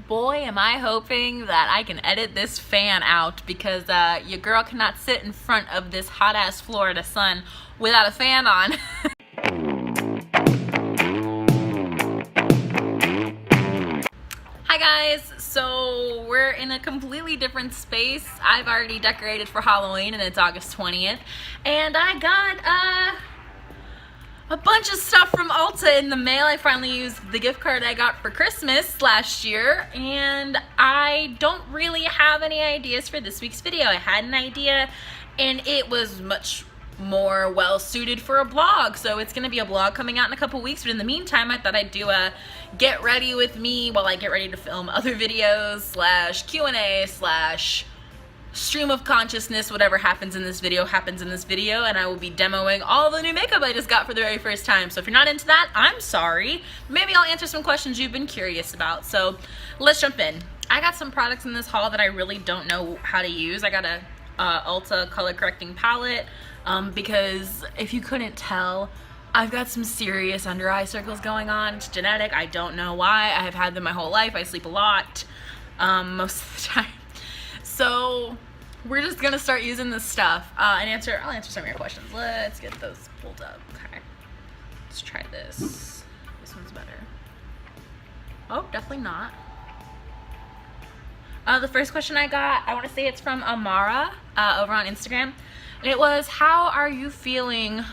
Boy, am I hoping that I can edit this fan out, because your girl cannot sit in front of this hot-ass Florida sun without a fan on. Hi guys, so we're in a completely different space. I've already decorated for Halloween and it's August 20th, and I got a bunch of stuff from Ulta in the mail. I finally used the gift card I got for Christmas last year, and I don't really have any ideas for this week's video. I had an idea and it was much more well suited for a blog, so it's gonna be a blog coming out in a couple weeks, but in the meantime I thought I'd do a get ready with me while I get ready to film other videos slash Q&A slash stream of consciousness. Whatever happens in this video happens in this video, and I will be demoing all the new makeup I just got for the very first time. So if you're not into that, I'm sorry. Maybe I'll answer some questions you've been curious about. So let's jump in. I got some products in this haul that I really don't know how to use. I got a Ulta color correcting palette because if you couldn't tell, I've got some serious under eye circles going on. It's genetic. I don't know why. I have had them my whole life. I sleep a lot most of the time. So we're just gonna start using this stuff and I'll answer some of your questions. Let's get those pulled up. Okay, let's try this. This one's better. Oh, definitely not. The first question I got, I want to say it's from Amara over on Instagram, and it was, how are you feeling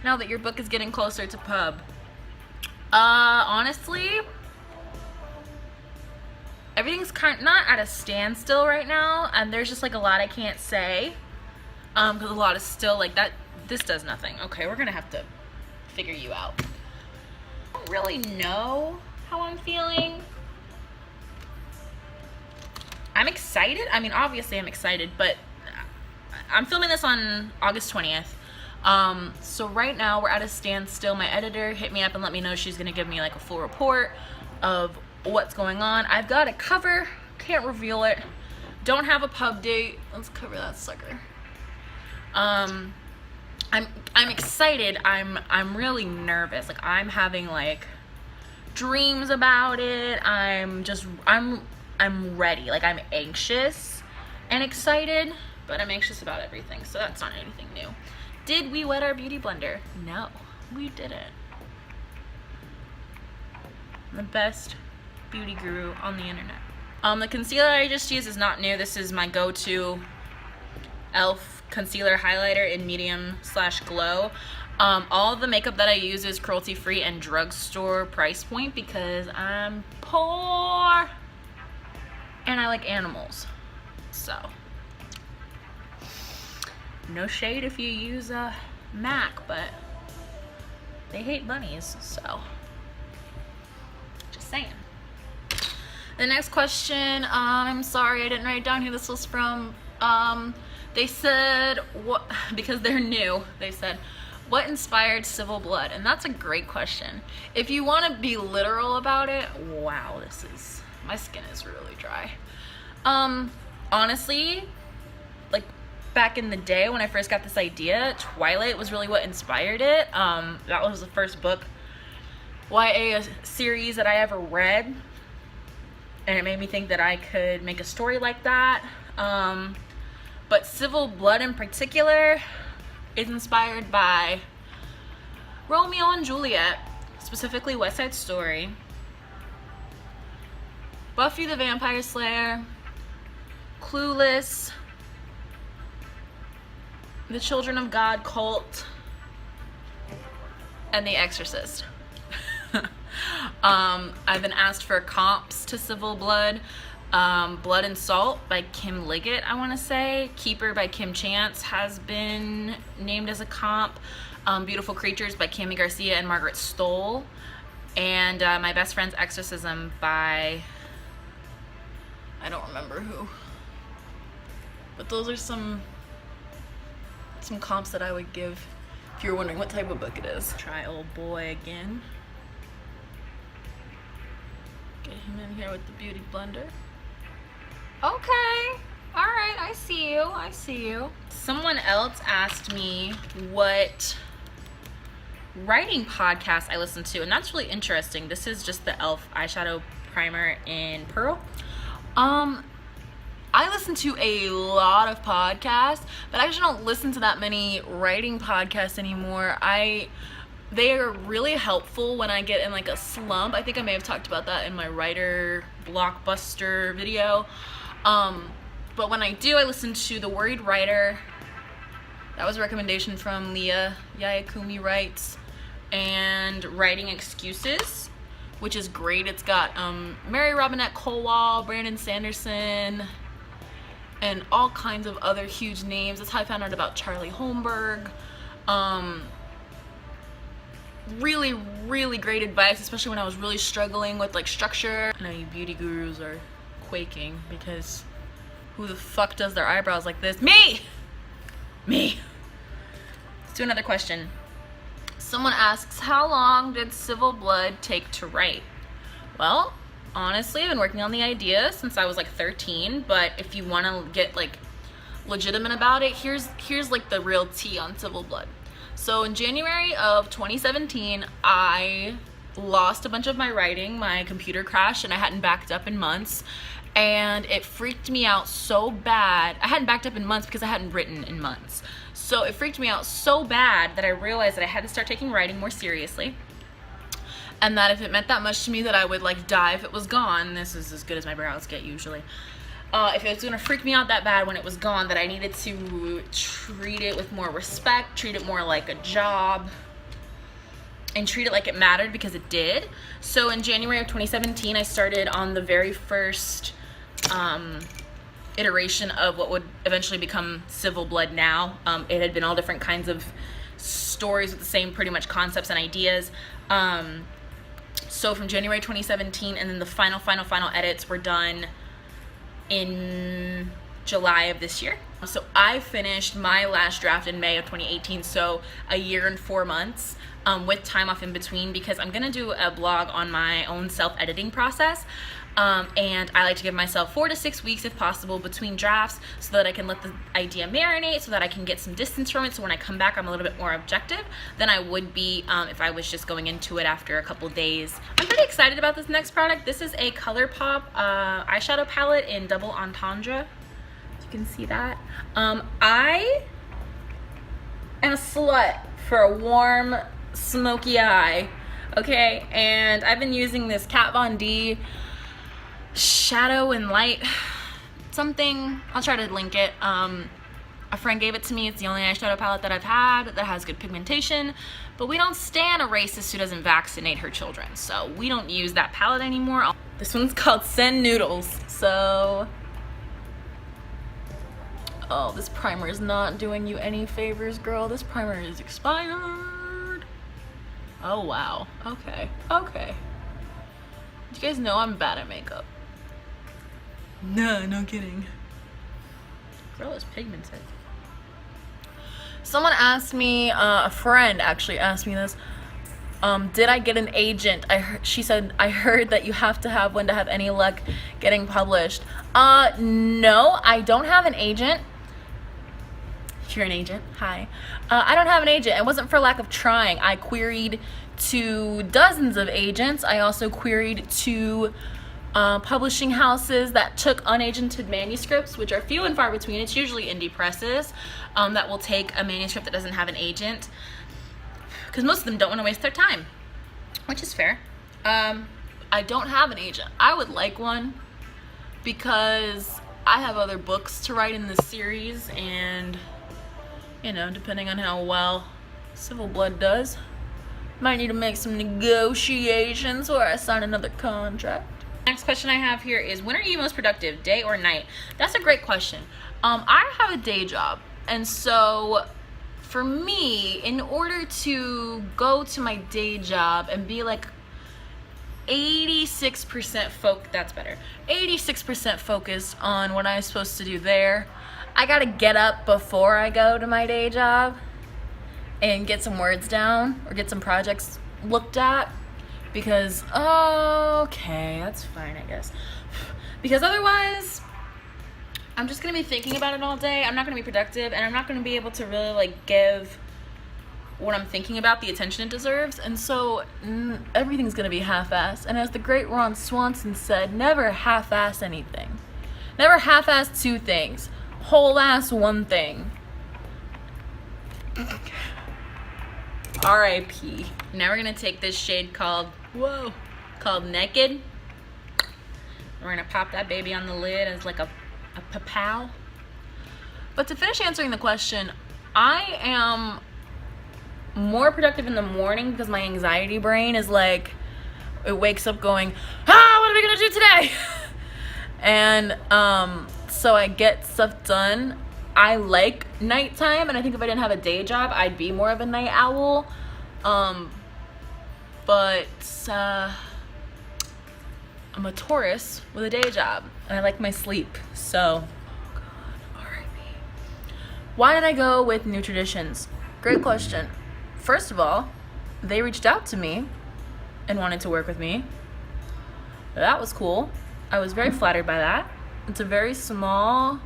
now that your book is getting closer to pub? Honestly, everything's not at a standstill right now, and there's just like a lot I can't say because a lot is still like that. This does nothing. Okay, we're gonna have to figure you out. I don't really know how I'm feeling. I'm excited. I mean, obviously I'm excited, but I'm filming this on August 20th. So right now we're at a standstill. My editor hit me up and let me know she's gonna give me like a full report of what's going on. I've got a cover, can't reveal it, don't have a pub date. Let's cover that sucker. I'm excited. I'm really nervous. Like, I'm having like dreams about it. I'm ready. Like, I'm anxious and excited, but I'm anxious about everything, so that's not anything new. Did we wet our beauty blender? No, we didn't. I'm the best beauty guru on the internet. The concealer I just used is not new. This is my go-to e.l.f. concealer highlighter in medium/glow. All the makeup that I use is cruelty-free and drugstore price point because I'm poor and I like animals. So no shade if you use a MAC, but they hate bunnies, so just saying. The next question, I'm sorry I didn't write down who this was from. They said, what, because they're new, they said, what inspired Civil Blood? And that's a great question. If you want to be literal about it, wow, my skin is really dry. Honestly, like back in the day when I first got this idea, Twilight was really what inspired it. That was the first book, YA series that I ever read, and it made me think that I could make a story like that. But Civil Blood in particular is inspired by Romeo and Juliet, specifically West Side Story, Buffy the Vampire Slayer, Clueless, The Children of God cult, and The Exorcist. I've been asked for comps to Civil Blood. Blood and Salt by Kim Liggett, I want to say. Keeper by Kim Chance has been named as a comp. Beautiful Creatures by Cami Garcia and Margaret Stoll. And My Best Friend's Exorcism by, I don't remember who. But those are some comps that I would give if you're wondering what type of book it is. Try old boy again. Get him in here with the beauty blender. Okay, all right, I see you. Someone else asked me what writing podcast I listen to, and that's really interesting. This is just the e.l.f. eyeshadow primer in Pearl. I listen to a lot of podcasts, but I actually don't listen to that many writing podcasts anymore. They are really helpful when I get in like a slump. I think I may have talked about that in my writer blockbuster video. But when I do, I listen to The Worried Writer. That was a recommendation from Leah Yayakumi Writes, and Writing Excuses, which is great. It's got Mary Robinette Kowal, Brandon Sanderson, and all kinds of other huge names. That's how I found out about Charlie Holmberg. Really, really great advice, especially when I was really struggling with like structure. I know you beauty gurus are quaking because who the fuck does their eyebrows like this? Me! Let's do another question. Someone asks, how long did Civil Blood take to write? Well, honestly, I've been working on the idea since I was like 13, but if you want to get like legitimate about it, here's like the real tea on Civil Blood. So in January of 2017, I lost a bunch of my writing. My computer crashed and I hadn't backed up in months, and it freaked me out so bad. I hadn't backed up in months because I hadn't written in months. So it freaked me out so bad that I realized that I had to start taking writing more seriously, and that if it meant that much to me that I would like die if it was gone. This is as good as my brows get usually. If it was gonna freak me out that bad when it was gone, that I needed to treat it with more respect, treat it more like a job, and treat it like it mattered, because it did. So in January of 2017, I started on the very first iteration of what would eventually become Civil Blood now. It had been all different kinds of stories with the same pretty much concepts and ideas. So from January 2017, and then the final edits were done in July of this year. So I finished my last draft in May of 2018, so a year and 4 months, with time off in between, because I'm gonna do a blog on my own self-editing process. And I like to give myself 4 to 6 weeks if possible between drafts, so that I can let the idea marinate, so that I can get some distance from it, so when I come back I'm a little bit more objective than I would be if I was just going into it after a couple days. I'm pretty excited about this next product. This is a ColourPop eyeshadow palette in Double Entendre. You can see that. I am a slut for a warm, smoky eye, okay? And I've been using this Kat Von D Shadow and Light something. I'll try to link it. A friend gave it to me. It's the only eyeshadow palette that I've had that has good pigmentation, but we don't stand a racist who doesn't vaccinate her children, so we don't use that palette anymore. This one's called Send Noodles. So, oh, this primer is not doing you any favors, girl. This primer is expired. Oh wow. Okay. You guys know I'm bad at makeup. No kidding. Girl is pigmented. Someone asked me, a friend actually asked me this, did I get an agent? She said, I heard that you have to have one to have any luck getting published. No, I don't have an agent. If you're an agent, hi. I don't have an agent. It wasn't for lack of trying. I queried to dozens of agents. I also queried to publishing houses that took unagented manuscripts, which are few and far between. It's usually indie presses that will take a manuscript that doesn't have an agent, because most of them don't want to waste their time, which is fair. I don't have an agent. I would like one, because I have other books to write in this series, and you know, depending on how well Civil Blood does, might need to make some negotiations or I sign another contract. Next question I have here is, when are you most productive, day or night? That's a great question. I have a day job, and so for me, in order to go to my day job and be like 86% that's better. 86% focused on what I'm supposed to do there, I gotta get up before I go to my day job and get some words down or get some projects looked at, because okay, that's fine, I guess, because otherwise I'm just gonna be thinking about it all day. I'm not gonna be productive, and I'm not gonna be able to really like give what I'm thinking about, the attention it deserves, and so everything's gonna be half-assed. And as the great Ron Swanson said, never half-ass anything. Never half-ass two things. Whole-ass one thing. R.I.P. Now we're gonna take this shade called Naked. We're gonna pop that baby on the lid as like a papow. But to finish answering the question, I am more productive in the morning because my anxiety brain is like, it wakes up going, what are we gonna do today? And so I get stuff done. I like nighttime, and I think if I didn't have a day job, I'd be more of a night owl. But I'm a Taurus with a day job, and I like my sleep. So, R.I.P. Why did I go with New Traditions? Great question. First of all, they reached out to me and wanted to work with me. That was cool. I was very flattered by that. It's a very small,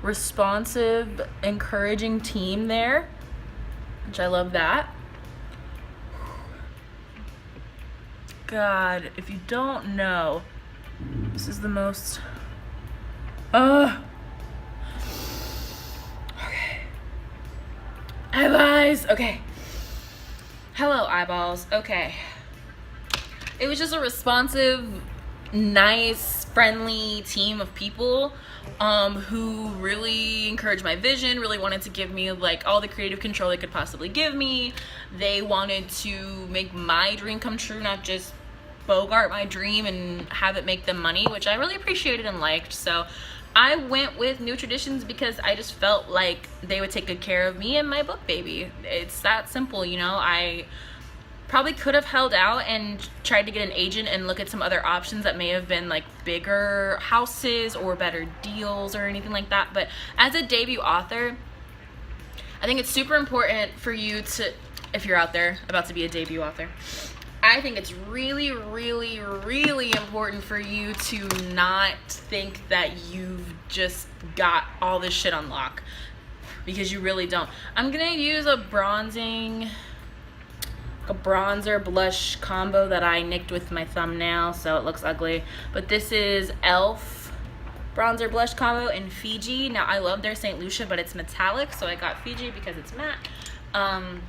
responsive, encouraging team there, which I love that. God, if you don't know, this is the most okay. Eyeballs. Okay. Hello, eyeballs. Okay. It was just a responsive, nice, friendly team of people who really encouraged my vision, really wanted to give me like all the creative control they could possibly give me. They wanted to make my dream come true, not just bogart my dream and have it make them money, which I really appreciated and liked. So I went with New Traditions because I just felt like they would take good care of me and my book baby. It's that simple, you know. I probably could have held out and tried to get an agent and look at some other options that may have been like bigger houses or better deals or anything like that. But as a debut author, I think it's super important for you to, if you're out there about to be a debut author, I think it's really, really, really important for you to not think that you've just got all this shit on lock, because you really don't. I'm gonna use a bronzer blush combo that I nicked with my thumbnail, so it looks ugly. But this is e.l.f. bronzer blush combo in Fiji. Now I love their St. Lucia, but it's metallic, so I got Fiji because it's matte. And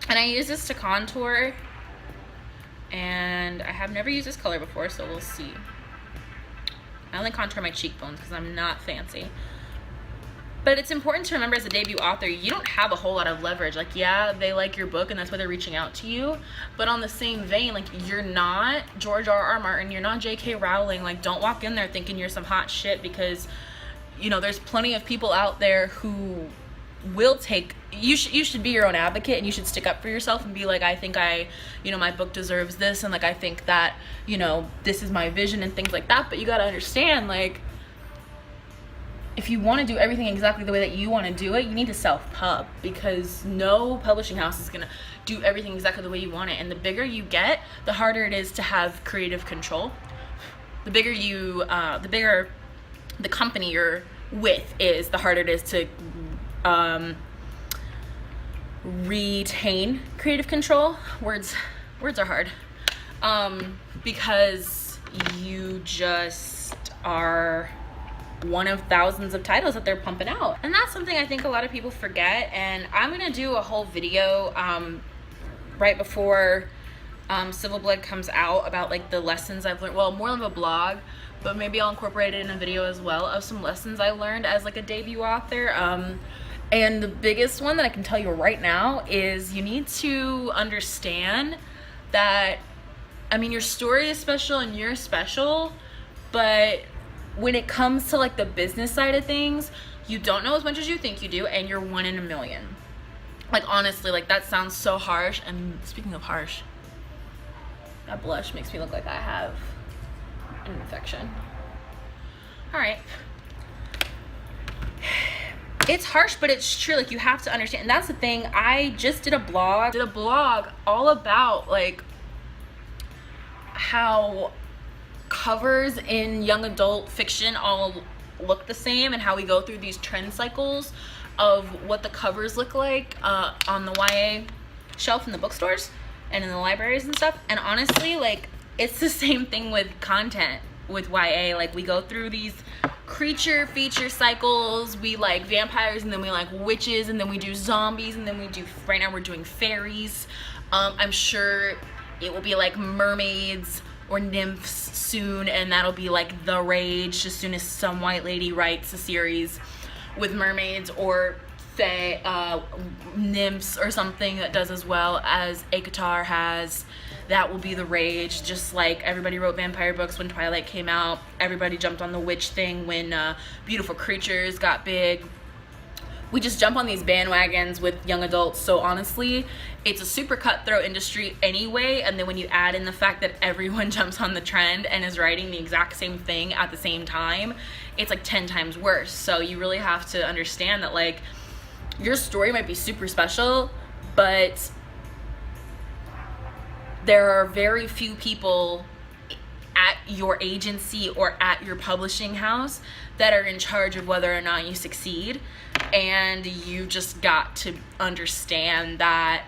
I use this to contour, and I have never used this color before, so we'll see. I only contour my cheekbones because I'm not fancy. But it's important to remember as a debut author, you don't have a whole lot of leverage. Like, yeah, they like your book and that's why they're reaching out to you. But on the same vein, like, you're not George R.R. Martin, you're not J.K. Rowling. Like, don't walk in there thinking you're some hot shit, because, you know, there's plenty of people out there who will take, you should be your own advocate, and you should stick up for yourself and be like, I think my book deserves this, and like, I think that, you know, this is my vision and things like that. But you gotta understand, like, if you want to do everything exactly the way that you want to do it, you need to self-pub, because no publishing house is going to do everything exactly the way you want it. And the bigger you get, the harder it is to have creative control. The bigger the company you're with is, the harder it is to retain creative control. Words are hard, because you just are one of thousands of titles that they're pumping out. And that's something I think a lot of people forget. And I'm gonna do a whole video right before Civil Blood comes out about like the lessons I've learned. Well, more of a blog, but maybe I'll incorporate it in a video as well of some lessons I learned as like a debut author. And the biggest one that I can tell you right now is you need to understand that, I mean, your story is special and you're special, but when it comes to like the business side of things, you don't know as much as you think you do, and you're 1 in a million. Like, honestly, like, that sounds so harsh. And speaking of harsh, that blush makes me look like I have an infection. All right. It's harsh, but it's true. Like, you have to understand. And that's the thing. I just did a blog all about like how covers in young adult fiction all look the same, and how we go through these trend cycles of what the covers look like on the YA shelf in the bookstores and in the libraries and stuff. And honestly, like, it's the same thing with content with YA. Like, we go through these creature feature cycles. We like vampires, and then we like witches, and then we do zombies, and then we do, right now we're doing fairies. I'm sure it will be like mermaids or nymphs soon, and that'll be like the rage as soon as some white lady writes a series with mermaids or nymphs or something that does as well as ACOTAR has. That will be the rage. Just like everybody wrote vampire books when Twilight came out, everybody jumped on the witch thing when Beautiful Creatures got big. We just jump on these bandwagons with young adults. So honestly, it's a super cutthroat industry anyway, and then when you add in the fact that everyone jumps on the trend and is writing the exact same thing at the same time, it's like 10 times worse. So you really have to understand that, like, your story might be super special, but there are very few people at your agency or at your publishing house that are in charge of whether or not you succeed. And you just got to understand that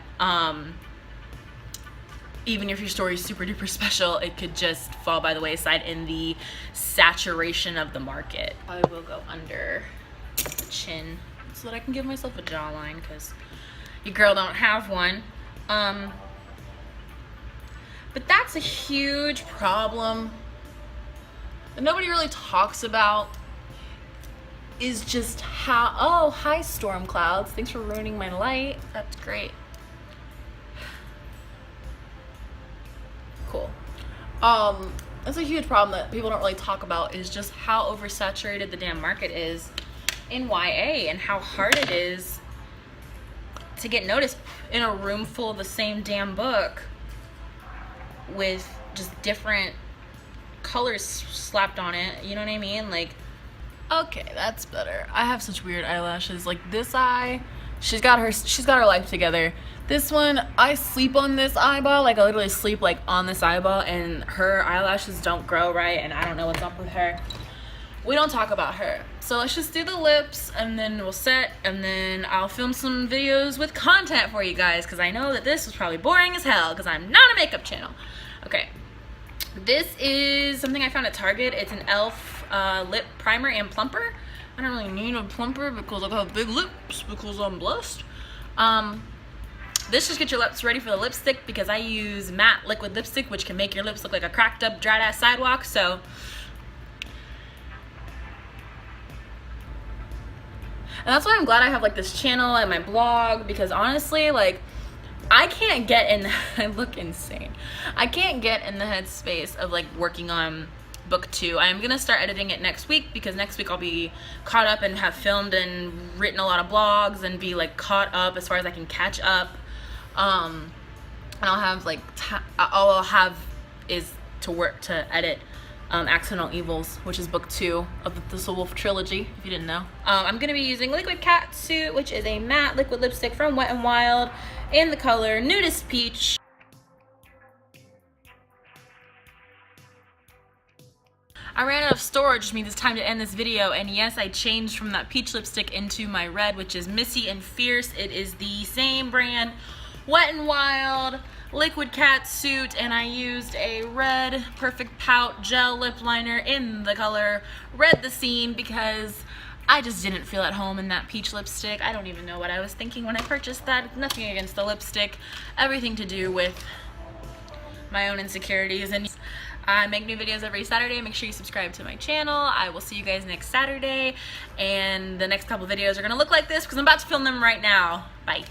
even if your story is super duper special, it could just fall by the wayside in the saturation of the market. I will go under the chin so that I can give myself a jawline, because your girl don't have one. But that's a huge problem that nobody really talks about, is just how, oh, hi storm clouds, thanks for ruining my light. That's great. Cool. That's a huge problem that people don't really talk about, is just how oversaturated the damn market is in YA and how hard it is to get noticed in a room full of the same damn book with just different colors slapped on it. You know what I mean? Like, okay, that's better. I have such weird eyelashes. Like this eye, she's got her life together. This one, I sleep on this eyeball. Like I literally sleep like on this eyeball, and her eyelashes don't grow right, and I don't know what's up with her. We don't talk about her. So let's just do the lips, and then we'll set, and then I'll film some videos with content for you guys, because I know that this was probably boring as hell, because I'm not a makeup channel. Okay, this is something I found at Target. It's an e.l.f. Lip primer and plumper. I don't really need a plumper because I have big lips, because I'm blessed. This just gets your lips ready for the lipstick, because I use matte liquid lipstick, which can make your lips look like a cracked up, dried ass sidewalk. So and that's why I'm glad I have like this channel and my blog, because honestly, like, I can't get in, I look insane. I can't get in the headspace of like working on book 2. I'm gonna start editing it next week, because next week I'll be caught up and have filmed and written a lot of blogs and be like caught up as far as I can catch up. And I'll have like, all I'll have is to work to edit Accidental Evils, which is book 2 of the Soul Wolf trilogy, if you didn't know. I'm going to be using Liquid Catsuit, which is a matte liquid lipstick from Wet n Wild in the color Nudist Peach. I ran out of storage, which means it's time to end this video, and yes, I changed from that peach lipstick into my red, which is Missy and Fierce. It is the same brand, Wet n Wild Liquid Catsuit, and I used a red Perfect Pout gel lip liner in the color Red the Seam, because I just didn't feel at home in that peach lipstick. I don't even know what I was thinking when I purchased that. Nothing against the lipstick, everything to do with my own insecurities. And I make new videos every Saturday. Make sure you subscribe to my channel. I will see you guys next Saturday, and the next couple videos are gonna look like this because I'm about to film them right now. Bye.